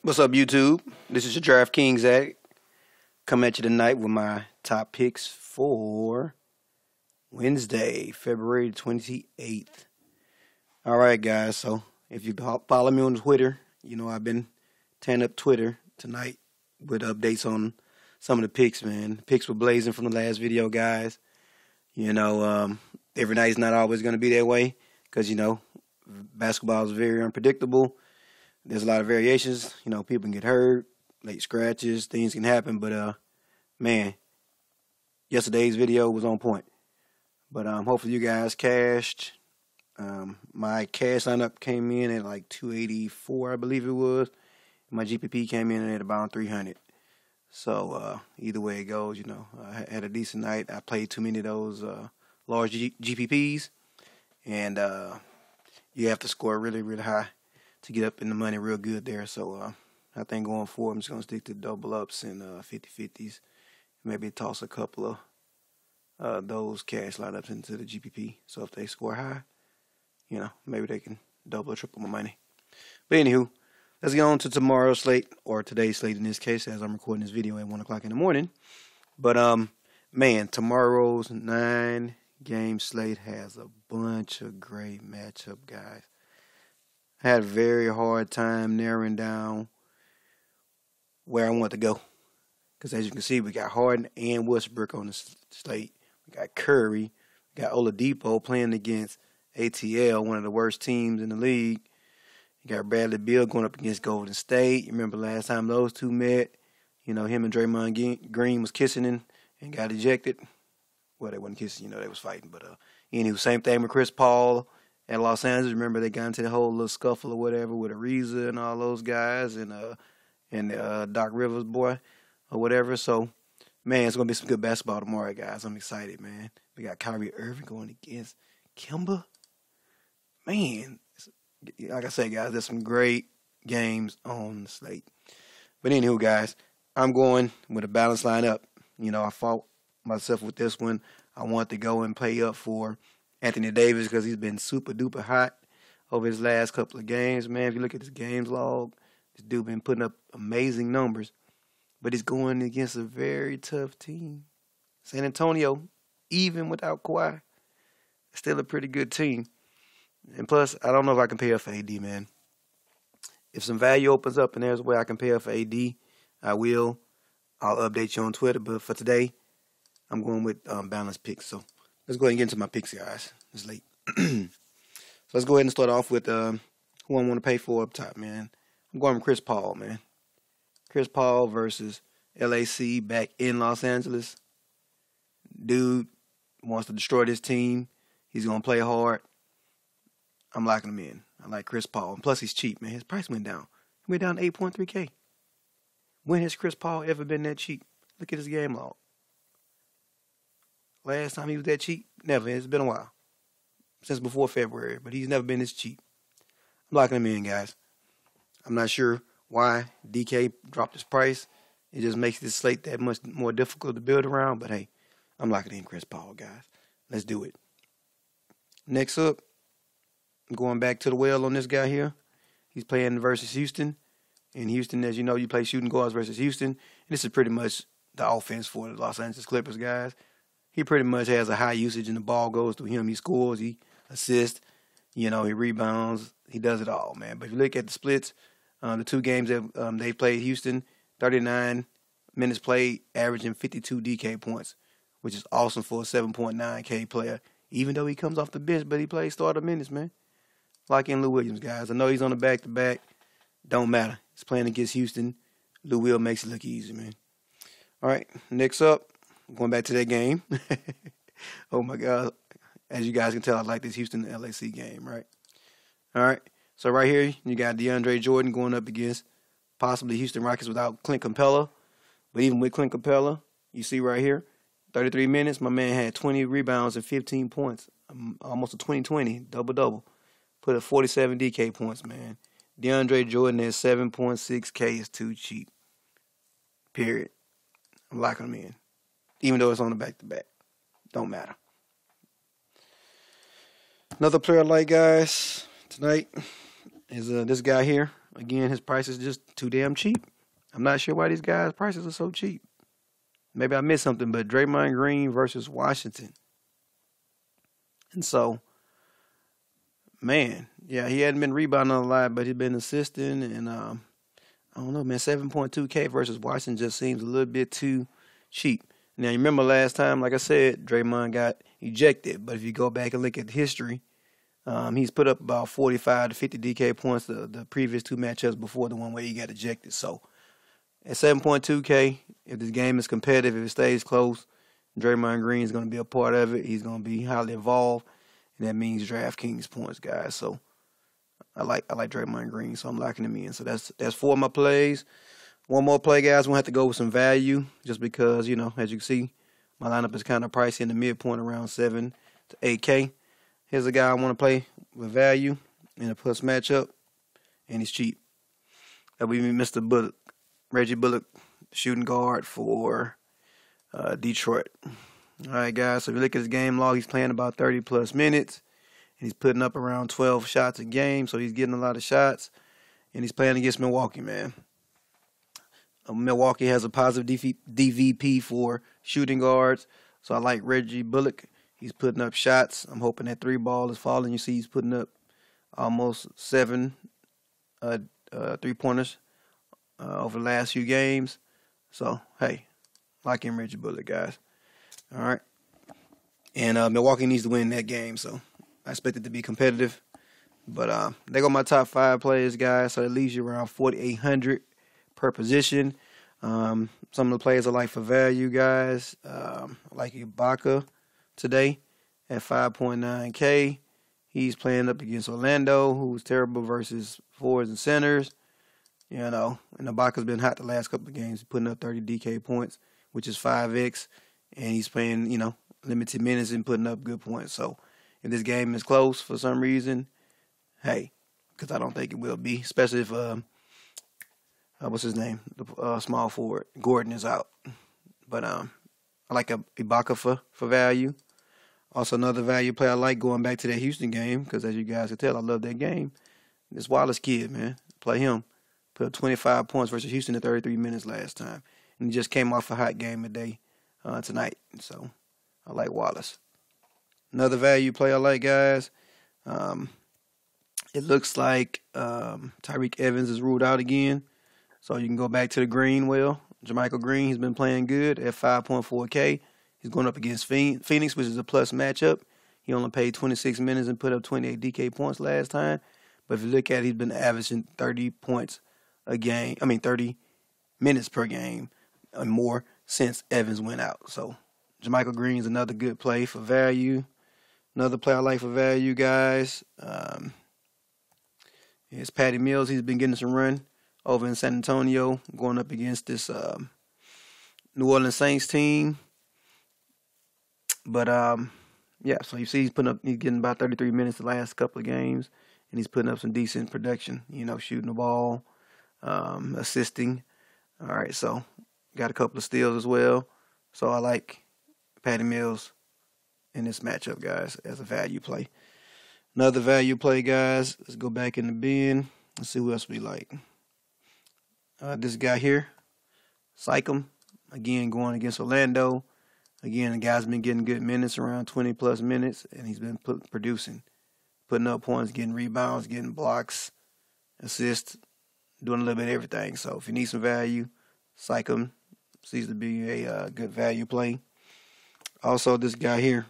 What's up, YouTube? This is your DraftKings addict coming at you tonight with my top picks for Wednesday, February 28th. All right, guys. So if you follow me on Twitter, you know I've been tearing up Twitter tonight with updates on some of the picks, man. The picks were blazing from the last video, guys. Every night's not always going to be that way because, basketball is very unpredictable. There's a lot of variations. People can get hurt, late scratches, things can happen. But, man, yesterday's video was on point. But hopefully you guys cashed. My cash lineup came in at like 284, I believe it was. My GPP came in at about 300. So either way it goes, I had a decent night. I played too many of those large GPPs. And you have to score really, really high to get up in the money real good there. So I think going forward, I'm just going to stick to double ups and 50-50s. Maybe toss a couple of those cash lineups into the GPP. So if they score high, maybe they can double or triple my money. But anywho, let's get on to tomorrow's slate, or today's slate in this case, as I'm recording this video at 1 o'clock in the morning. But, tomorrow's 9-game slate has a bunch of great matchup, guys. I had a very hard time narrowing down where I want to go. Because as you can see, we got Harden and Westbrook on the slate. We got Curry. We got Oladipo playing against ATL, one of the worst teams in the league. You got Bradley Beal going up against Golden State. You remember last time those two met, him and Draymond Green was kissing and got ejected. Well, they wasn't kissing, they was fighting. But anyway, same thing with Chris Paul at Los Angeles. Remember they got into the whole little scuffle or whatever with Ariza and all those guys and Doc Rivers boy or whatever. So, man, it's going to be some good basketball tomorrow, guys. I'm excited, man. We got Kyrie Irving going against Kemba. Man, like I said, guys, there's some great games on the slate. But anywho, guys, I'm going with a balanced lineup. I fought myself with this one. I want to go and pay up for Anthony Davis because he's been super duper hot over his last couple of games, man. If you look at his games log, this dude been putting up amazing numbers. But he's going against a very tough team. San Antonio, even without Kawhi, still a pretty good team. And plus, I don't know if I can pay up for AD, man. If some value opens up and there's a way I can pay up for AD, I will. I'll update you on Twitter. But for today, I'm going with balanced picks. So let's go ahead and get into my picks, guys. It's late. So let's go ahead and start off with who I want to pay for up top, man. I'm going with Chris Paul, man. Chris Paul versus LAC back in Los Angeles. Dude wants to destroy this team. He's going to play hard. I'm locking him in. I like Chris Paul. And plus, he's cheap, man. His price went down. He went down to 8.3K. When has Chris Paul ever been that cheap? Look at his game log. Last time he was that cheap? Never. It's been a while. Since before February. But he's never been this cheap. I'm locking him in, guys. I'm not sure why DK dropped his price. It just makes this slate that much more difficult to build around. But, hey, I'm locking in Chris Paul, guys. Let's do it. Next up, I'm going back to the well on this guy here. He's playing versus Houston. And Houston, as you know, you play shooting guards versus Houston. And this is pretty much the offense for the Los Angeles Clippers, guys. He pretty much has a high usage and the ball goes through him. He scores, he assists, he rebounds. He does it all, man. But if you look at the splits, the two games that they played Houston, 39 minutes played, averaging 52 DK points, which is awesome for a 7.9K player. Even though he comes off the bench, but he plays starter minutes, man. Like in Lou Williams, guys. I know he's on the back-to-back. Don't matter. He's playing against Houston. Lou Will makes it look easy, man. All right, next up, going back to that game. Oh, my God. As you guys can tell, I like this Houston-LAC game, right? All right, so right here, you got DeAndre Jordan going up against possibly Houston Rockets without Clint Capella. But even with Clint Capella, you see right here, 33 minutes, my man had 20 rebounds and 15 points. Almost a 20-20, double-double. Put up 47 DK points, man. DeAndre Jordan at 7.6K is too cheap. Period. I'm locking him in. Even though it's on the back-to-back. Don't matter. Another player I like, guys, tonight is this guy here, again, his price is just too damn cheap. I'm not sure why these guys' prices are so cheap. Maybe I missed something, but Draymond Green versus Washington. And so, man, yeah, he hadn't been rebounding a lot, but he's been assisting. And I don't know, man, 7.2K versus Washington just seems a little bit too cheap. Now, you remember last time, like I said, Draymond got ejected. But if you go back and look at history, he's put up about 45 to 50 DK points the previous two matchups before the one where he got ejected. So, at 7.2K, if this game is competitive, if it stays close, Draymond Green is going to be a part of it. He's going to be highly involved, and that means DraftKings points, guys. So I like Draymond Green, so I'm locking him in. So that's 4 of my plays. One more play, guys. We'll have to go with some value, just because, you know, as you can see, my lineup is kind of pricey in the midpoint around 7 to 8K. Here's a guy I want to play with value in a plus matchup, and he's cheap. That would be Mr. Bullock. Reggie Bullock, shooting guard for Detroit. All right, guys, so if you look at his game log, he's playing about 30-plus minutes, and he's putting up around 12 shots a game, so he's getting a lot of shots, and he's playing against Milwaukee, man. Milwaukee has a positive DVP for shooting guards, so I like Reggie Bullock. He's putting up shots. I'm hoping that 3-ball is falling. You see he's putting up almost 7 3-pointers. Over the last few games. So, hey, like him, Reggie Bullock, guys. All right. And Milwaukee needs to win that game, so I expect it to be competitive. But they go my top 5 players, guys, so it leaves you around 4,800 per position. Some of the players I like for value, guys. I like Ibaka today at 5.9K. He's playing up against Orlando, who's terrible versus forwards and centers. You know, and Ibaka's been hot the last couple of games, putting up 30 DK points, which is 5X, and he's playing, you know, limited minutes and putting up good points. So if this game is close for some reason, hey, because I don't think it will be, especially if, what's his name, the small forward, Gordon is out. But I like Ibaka for value. Also, another value play I like going back to that Houston game, because as you guys can tell, I love that game. This Wallace kid, man, play him. Put up 25 points versus Houston in 33 minutes last time. And he just came off a hot game today, tonight. So I like Wallace. Another value play I like, guys. It looks like Tyreke Evans is ruled out again. So you can go back to the green well. Jermichael Green, he's been playing good at 5.4K. He's going up against Phoenix, which is a plus matchup. He only played 26 minutes and put up 28 DK points last time. But if you look at it, he's been averaging 30 points a game. 30 minutes per game and more since Evans went out. So Jermichael Green's another good play for value. Another play I like for value, guys, is Patty Mills. He's been getting some run over in San Antonio, going up against this New Orleans Saints team. But yeah, so you see he's getting about 33 minutes the last couple of games, and he's putting up some decent production, you know, shooting the ball, assisting. All right, so got a couple of steals as well. So I like Patty Mills in this matchup, guys, as a value play. Another value play, guys. Let's go back in the bin. Let's see who else we like. This guy here, Sycam, again going against Orlando. Again, the guy's been getting good minutes, around 20-plus minutes, and he's been producing, putting up points, getting rebounds, getting blocks, assists, doing a little bit of everything. So if you need some value, Sycam seems to be a good value play. Also, this guy here,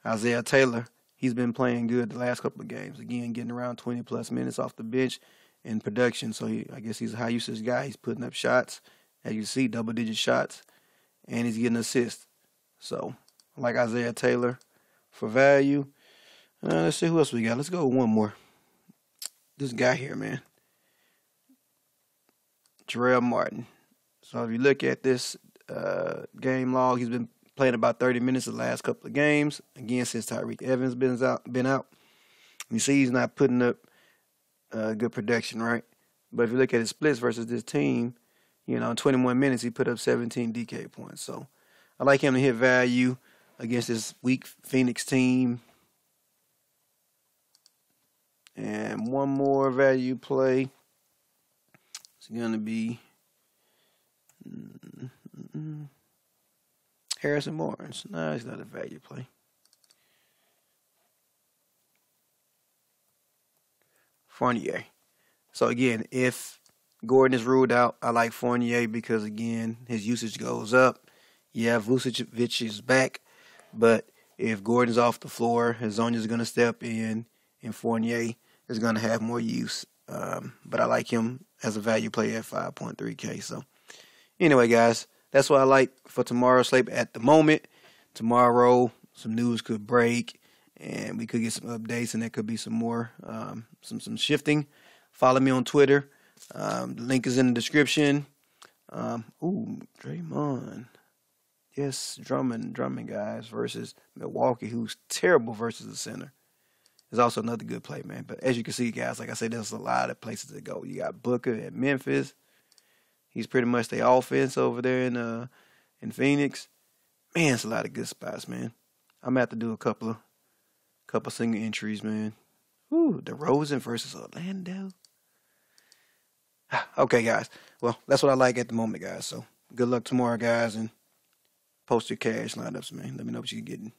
Isaiah Taylor, he's been playing good the last couple of games. Again, getting around 20-plus minutes off the bench in production. So I guess he's a high-usage guy. He's putting up shots. As you see, double-digit shots. And he's getting assists. So I like Isaiah Taylor for value. Let's see who else we got. Let's go with one more. This guy here, man. Jarrell Martin. So if you look at this game log, he's been playing about 30 minutes the last couple of games. Again, since Tyreke Evans been out. You see he's not putting up good production, right? But if you look at his splits versus this team, you know, in 21 minutes, he put up 17 DK points. So I like him to hit value against this weak Phoenix team. And one more value play. It's going to be Harrison Barnes. No, he's not a value play. Fournier. So, again, if Gordon is ruled out, I like Fournier because, again, his usage goes up. Yeah, Vucevic is back. But if Gordon's off the floor, Hazonia's going to step in, and Fournier is going to have more use. But I like him as a value play at 5.3K. So, anyway, guys, that's what I like for tomorrow's slate at the moment. Tomorrow, some news could break, and we could get some updates, and there could be some more, some shifting. Follow me on Twitter. The link is in the description. Draymond. Yes, Drummond, guys, versus Milwaukee, who's terrible versus the center. Is also another good play, man. But as you can see, guys, like I said, there's a lot of places to go. You got Booker at Memphis. He's pretty much the offense over there in Phoenix. Man, it's a lot of good spots, man. I'm gonna have to do a couple single entries, man. DeRozan versus Orlando. Okay, guys. Well, that's what I like at the moment, guys. So good luck tomorrow, guys, and post your cash lineups, man. Let me know what you're getting.